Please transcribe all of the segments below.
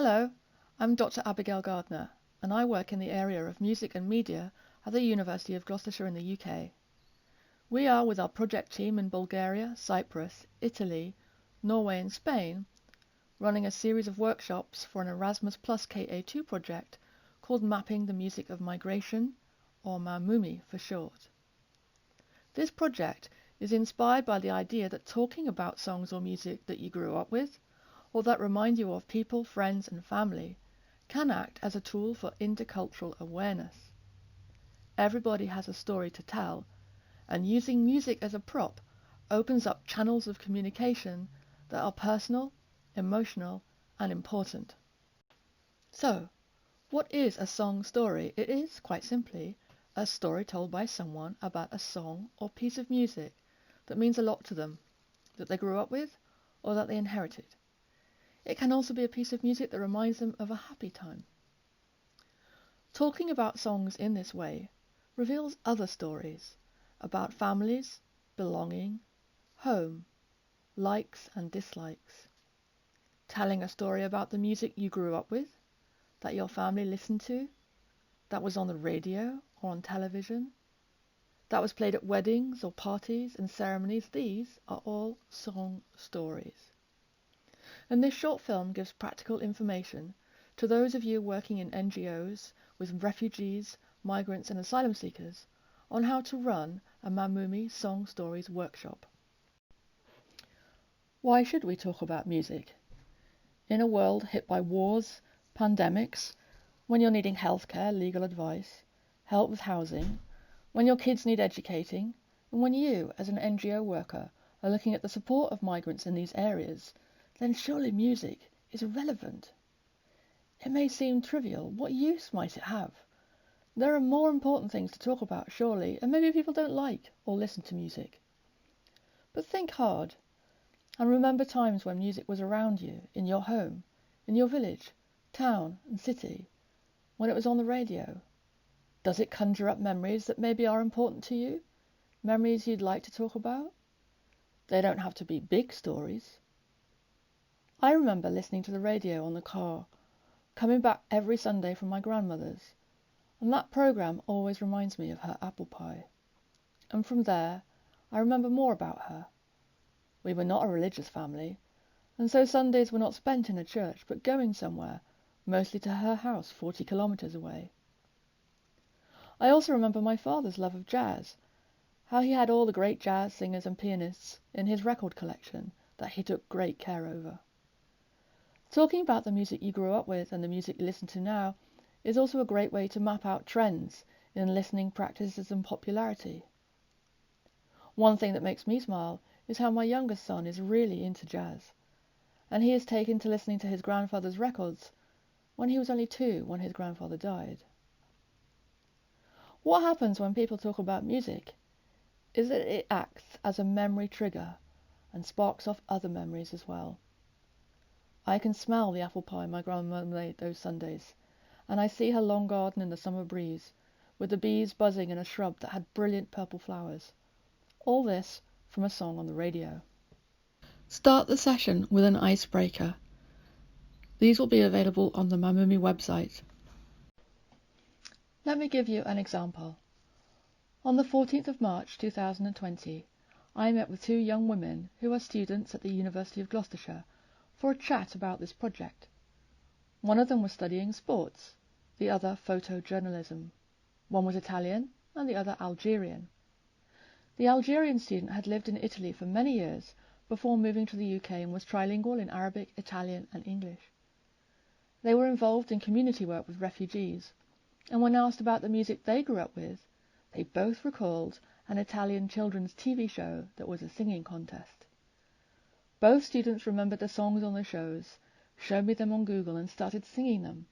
Hello, I'm Dr. Abigail Gardner, and I work in the area of music and media at the University of Gloucestershire in the UK. We are, with our project team in Bulgaria, Cyprus, Italy, Norway and Spain, running a series of workshops for an Erasmus Plus KA2 project called Mapping the Music of Migration, or MaMuMi for short. This project is inspired by the idea that talking about songs or music that you grew up with, or that remind you of people, friends and family, can act as a tool for intercultural awareness. Everybody has a story to tell, and using music as a prop opens up channels of communication that are personal, emotional and important. So, what is a song story? It is, quite simply, a story told by someone about a song or piece of music that means a lot to them, that they grew up with or that they inherited. It can also be a piece of music that reminds them of a happy time. Talking about songs in this way reveals other stories about families, belonging, home, likes and dislikes. Telling a story about the music you grew up with, that your family listened to, that was on the radio or on television, that was played at weddings or parties and ceremonies, these are all song stories. And this short film gives practical information to those of you working in NGOs with refugees, migrants and asylum seekers on how to run a MaMuMi Song Stories workshop. Why should we talk about music? In a world hit by wars, pandemics, when you're needing healthcare, legal advice, help with housing, when your kids need educating, and when you, as an NGO worker, are looking at the support of migrants in these areas, then surely music is relevant. It may seem trivial. What use might it have? There are more important things to talk about, surely, and maybe people don't like or listen to music. But think hard, and remember times when music was around you, in your home, in your village, town and city, when it was on the radio. Does it conjure up memories that maybe are important to you? Memories you'd like to talk about? They don't have to be big stories. I remember listening to the radio on the car, coming back every Sunday from my grandmother's, and that programme always reminds me of her apple pie. And from there, I remember more about her. We were not a religious family, and so Sundays were not spent in a church, but going somewhere, mostly to her house 40 kilometres away. I also remember my father's love of jazz, how he had all the great jazz singers and pianists in his record collection that he took great care over. Talking about the music you grew up with and the music you listen to now is also a great way to map out trends in listening practices and popularity. One thing that makes me smile is how my youngest son is really into jazz, and he is taken to listening to his grandfather's records when he was only 2 when his grandfather died. What happens when people talk about music is that it acts as a memory trigger and sparks off other memories as well. I can smell the apple pie my grandmother made those Sundays, and I see her long garden in the summer breeze, with the bees buzzing in a shrub that had brilliant purple flowers. All this from a song on the radio. Start the session with an icebreaker. These will be available on the MaMuMi website. Let me give you an example. On the 14th of March 2020, I met with 2 young women who are students at the University of Gloucestershire for a chat about this project. One of them was studying sports, the other photojournalism. One was Italian and the other Algerian. The Algerian student had lived in Italy for many years before moving to the UK and was trilingual in Arabic, Italian and English. They were involved in community work with refugees, and when asked about the music they grew up with, they both recalled an Italian children's TV show that was a singing contest. Both students remembered the songs on the shows, showed me them on Google and started singing them.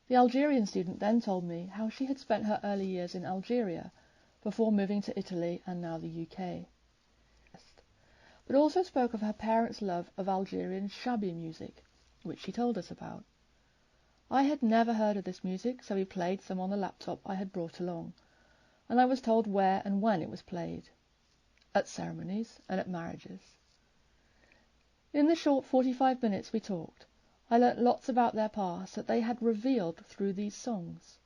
The Algerian student then told me how she had spent her early years in Algeria before moving to Italy and now the UK. But also spoke of her parents' love of Algerian shabi music, which she told us about. I had never heard of this music, so we played some on the laptop I had brought along, and I was told where and when it was played. At ceremonies and at marriages. In the short 45 minutes we talked, I learnt lots about their past that they had revealed through these songs.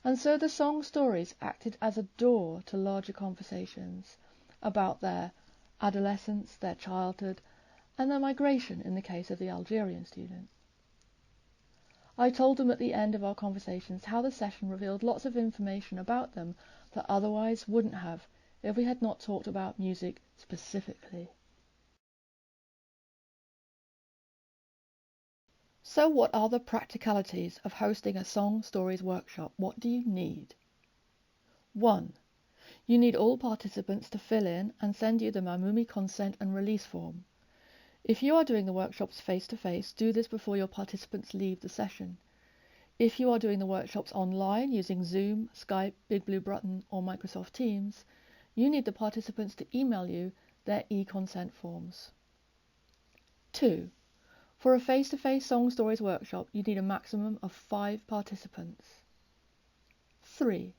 And so the song stories acted as a door to larger conversations about their adolescence, their childhood, and their migration in the case of the Algerian student. I told them at the end of our conversations how the session revealed lots of information about them that otherwise wouldn't have if we had not talked about music specifically. So what are the practicalities of hosting a song stories workshop? What do you need? 1. You need all participants to fill in and send you the MaMuMi consent and release form. If you are doing the workshops face-to-face, do this before your participants leave the session. If you are doing the workshops online using Zoom, Skype, Big Blue Button or Microsoft Teams, you need the participants to email you their e-consent forms. 2. For a face-to-face song stories workshop, you need a maximum of 5 participants. 3.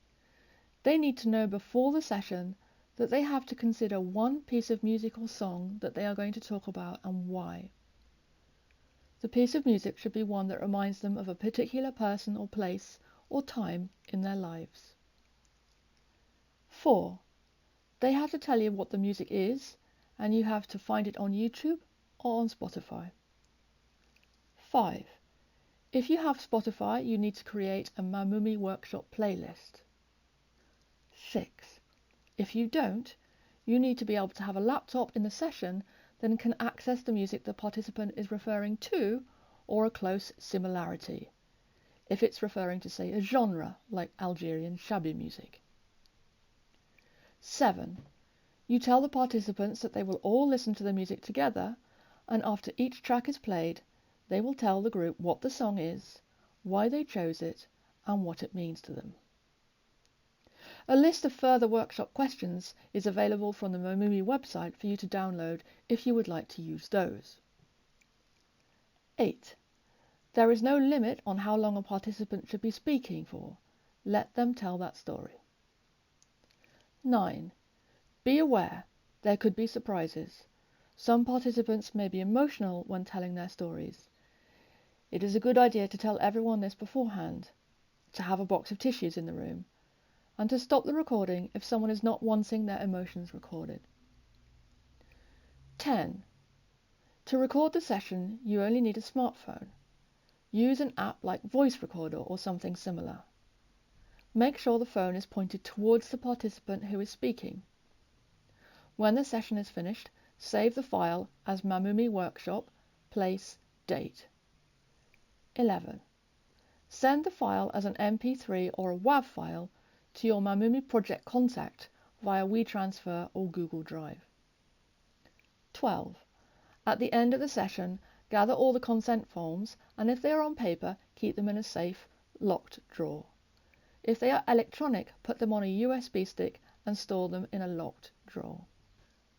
They need to know before the session that they have to consider one piece of music or song that they are going to talk about and why. The piece of music should be one that reminds them of a particular person or place or time in their lives. 4. They have to tell you what the music is, and you have to find it on YouTube or on Spotify. 5. If you have Spotify, you need to create a MaMuMi Workshop playlist. 6. If you don't, you need to be able to have a laptop in the session that can access the music the participant is referring to or a close similarity, if it's referring to, say, a genre like Algerian shabby music. 7. You tell the participants that they will all listen to the music together, and after each track is played, they will tell the group what the song is, why they chose it, and what it means to them. A list of further workshop questions is available from the MaMuMi website for you to download if you would like to use those. 8. There is no limit on how long a participant should be speaking for. Let them tell that story. 9. Be aware, there could be surprises. Some participants may be emotional when telling their stories. It is a good idea to tell everyone this beforehand, to have a box of tissues in the room, and to stop the recording if someone is not wanting their emotions recorded. 10. To record the session, you only need a smartphone. Use an app like Voice Recorder or something similar. Make sure the phone is pointed towards the participant who is speaking. When the session is finished, save the file as MaMuMi Workshop, place, date. 11. Send the file as an MP3 or a WAV file to your MaMuMi project contact via WeTransfer or Google Drive. 12. At the end of the session, gather all the consent forms, and if they are on paper, keep them in a safe, locked drawer. If they are electronic, put them on a USB stick and store them in a locked drawer.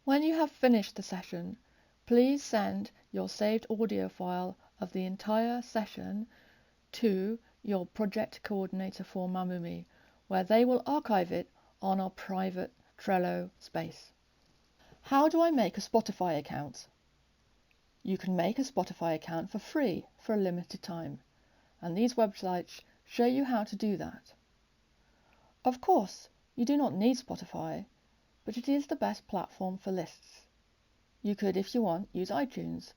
When you have finished the session, please send your saved audio file of the entire session to your project coordinator for MaMuMi, where they will archive it on our private Trello space. How do I make a Spotify account? You can make a Spotify account for free for a limited time, and these websites show you how to do that. Of course, you do not need Spotify, but it is the best platform for lists. You could, if you want, use iTunes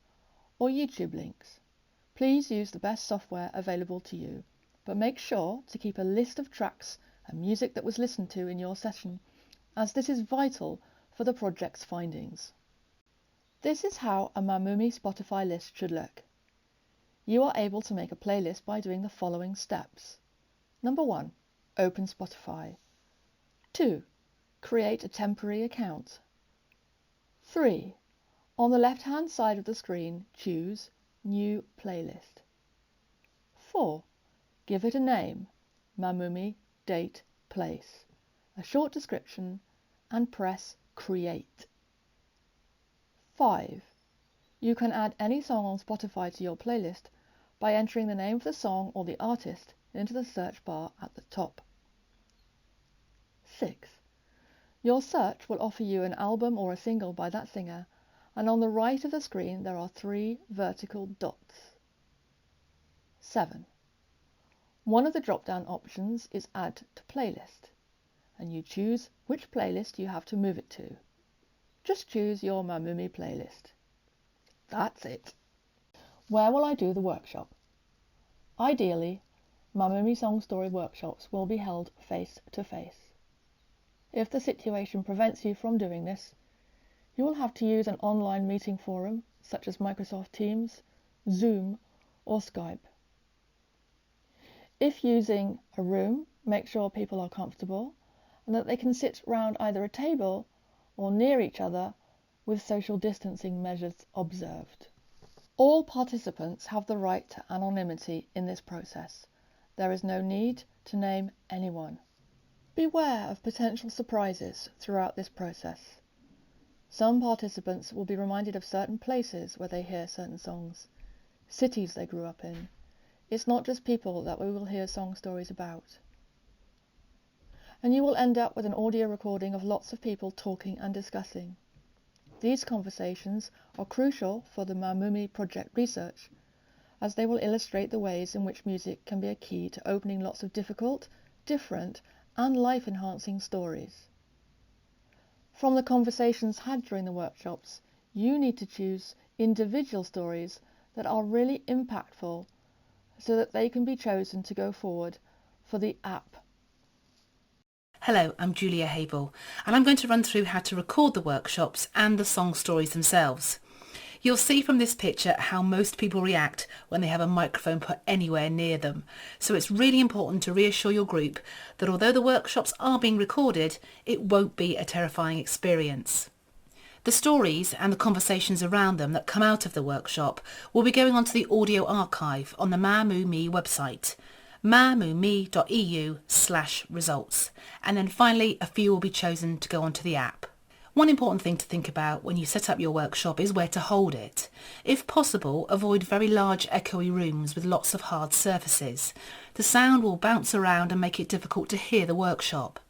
or YouTube links. Please use the best software available to you, but make sure to keep a list of tracks and music that was listened to in your session, as this is vital for the project's findings. This is how a MaMuMi Spotify list should look. You are able to make a playlist by doing the following steps. Number 1. Open Spotify. 2. Create a temporary account. 3. On the left-hand side of the screen, choose New Playlist. 4. Give it a name, MaMuMi, date, place, a short description, and press Create. 5. You can add any song on Spotify to your playlist by entering the name of the song or the artist into the search bar at the top. 6. Your search will offer you an album or a single by that singer, and on the right of the screen there are 3 vertical dots. 7. One of the drop-down options is Add to Playlist, and you choose which playlist you have to move it to. Just choose your MaMuMi playlist. That's it. Where will I do the workshop? Ideally, MaMuMi Song Story workshops will be held face-to-face. If the situation prevents you from doing this, you will have to use an online meeting forum such as Microsoft Teams, Zoom, or Skype. If using a room, make sure people are comfortable and that they can sit round either a table or near each other with social distancing measures observed. All participants have the right to anonymity in this process. There is no need to name anyone. Beware of potential surprises throughout this process. Some participants will be reminded of certain places where they hear certain songs, cities they grew up in. It's not just people that we will hear song stories about. And you will end up with an audio recording of lots of people talking and discussing. These conversations are crucial for the MaMuMi project research, as they will illustrate the ways in which music can be a key to opening lots of difficult, different, and life-enhancing stories. From the conversations had during the workshops, you need to choose individual stories that are really impactful so that they can be chosen to go forward for the app. Hello, I'm Julia Habel, and I'm going to run through how to record the workshops and the song stories themselves. You'll see from this picture how most people react when they have a microphone put anywhere near them. So it's really important to reassure your group that although the workshops are being recorded, it won't be a terrifying experience. The stories and the conversations around them that come out of the workshop will be going onto the audio archive on the MaMuMi website, mamumi.eu/results, and then finally a few will be chosen to go onto the app. One important thing to think about when you set up your workshop is where to hold it. If possible, avoid very large echoey rooms with lots of hard surfaces. The sound will bounce around and make it difficult to hear the workshop.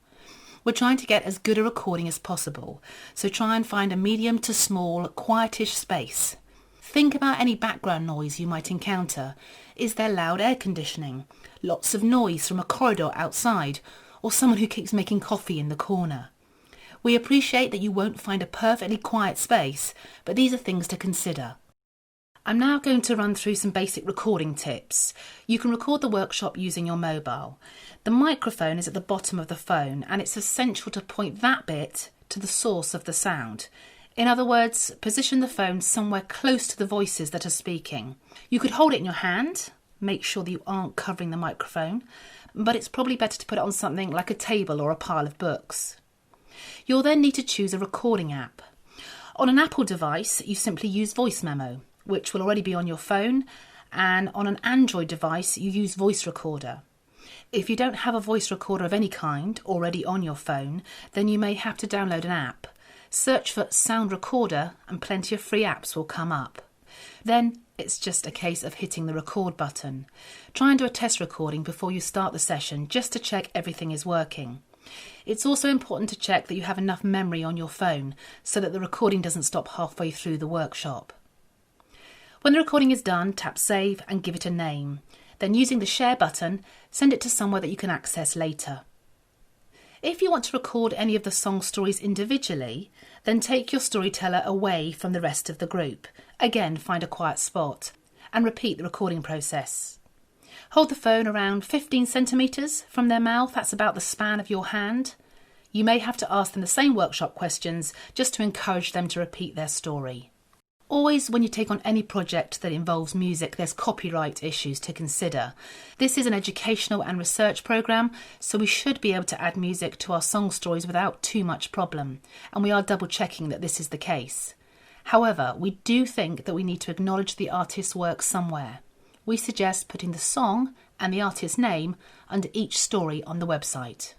We're trying to get as good a recording as possible, so try and find a medium to small, quietish space. Think about any background noise you might encounter. Is there loud air conditioning? Lots of noise from a corridor outside, or someone who keeps making coffee in the corner? We appreciate that you won't find a perfectly quiet space, but these are things to consider. I'm now going to run through some basic recording tips. You can record the workshop using your mobile. The microphone is at the bottom of the phone, and it's essential to point that bit to the source of the sound. In other words, position the phone somewhere close to the voices that are speaking. You could hold it in your hand, make sure that you aren't covering the microphone, but it's probably better to put it on something like a table or a pile of books. You'll then need to choose a recording app. On an Apple device, you simply use Voice Memo, which will already be on your phone, and on an Android device, you use Voice Recorder. If you don't have a voice recorder of any kind already on your phone, then you may have to download an app. Search for Sound Recorder and plenty of free apps will come up. Then it's just a case of hitting the record button. Try and do a test recording before you start the session just to check everything is working. It's also important to check that you have enough memory on your phone so that the recording doesn't stop halfway through the workshop. When the recording is done, tap Save and give it a name. Then using the Share button, send it to somewhere that you can access later. If you want to record any of the song stories individually, then take your storyteller away from the rest of the group. Again, find a quiet spot and repeat the recording process. Hold the phone around 15 centimetres from their mouth, that's about the span of your hand. You may have to ask them the same workshop questions just to encourage them to repeat their story. Always, when you take on any project that involves music, there's copyright issues to consider. This is an educational and research programme, so we should be able to add music to our song stories without too much problem, and we are double checking that this is the case. However, we do think that we need to acknowledge the artist's work somewhere. We suggest putting the song and the artist's name under each story on the website.